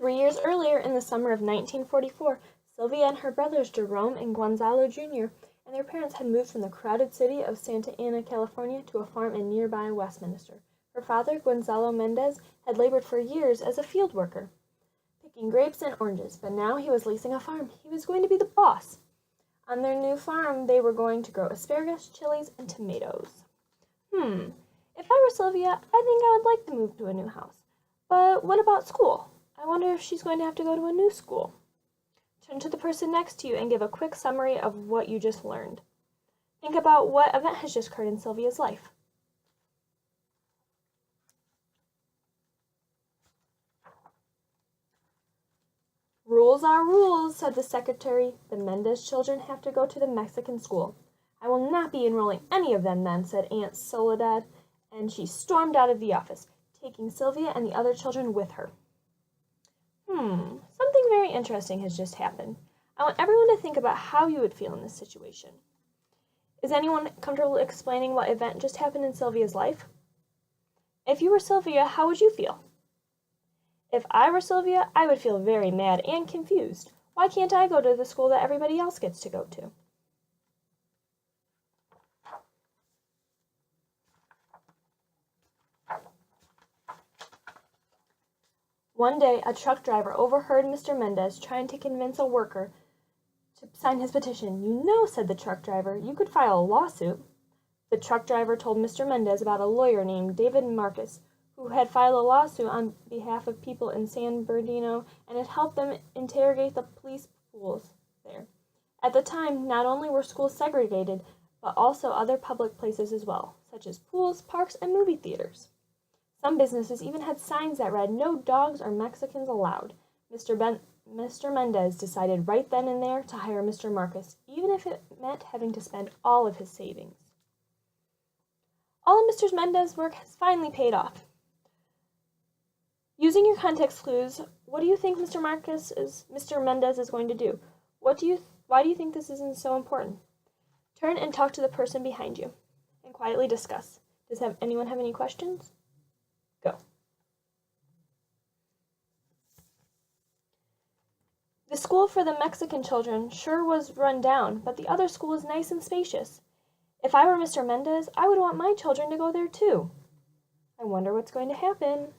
3 years earlier, in the summer of 1944, Sylvia and her brothers Jerome and Gonzalo Jr. and their parents had moved from the crowded city of Santa Ana, California, to a farm in nearby Westminster. Her father, Gonzalo Mendez, had labored for years as a field worker, picking grapes and oranges, but now he was leasing a farm. He was going to be the boss. On their new farm, they were going to grow asparagus, chilies, and tomatoes. If I were Sylvia, I think I would like to move to a new house. But what about school? I wonder if she's going to have to go to a new school. Turn to the person next to you and give a quick summary of what you just learned. Think about what event has just occurred in Sylvia's life. Rules are rules, said the secretary. The Mendez children have to go to the Mexican school. I will not be enrolling any of them then, said Aunt Soledad, and she stormed out of the office, taking Sylvia and the other children with her. Something very interesting has just happened. I want everyone to think about how you would feel in this situation. Is anyone comfortable explaining what event just happened in Sylvia's life? If you were Sylvia, how would you feel? If I were Sylvia, I would feel very mad and confused. Why can't I go to the school that everybody else gets to go to? One day, a truck driver overheard Mr. Mendez trying to convince a worker to sign his petition. You know, said the truck driver, you could file a lawsuit. The truck driver told Mr. Mendez about a lawyer named David Marcus, who had filed a lawsuit on behalf of people in San Bernardino and had helped them interrogate the police pools there. At the time, not only were schools segregated, but also other public places as well, such as pools, parks, and movie theaters. Some businesses even had signs that read, "No dogs or Mexicans allowed." Mr. Mendez decided right then and there to hire Mr. Marcus, even if it meant having to spend all of his savings. All of Mr. Mendez's work has finally paid off. Using your context clues, what do you think Mr. Mendez is going to do? Why do you think this isn't so important? Turn and talk to the person behind you and quietly discuss. Does anyone have any questions? Go. The school for the Mexican children sure was run down, but the other school is nice and spacious. If I were Mr. Mendez, I would want my children to go there too. I wonder what's going to happen.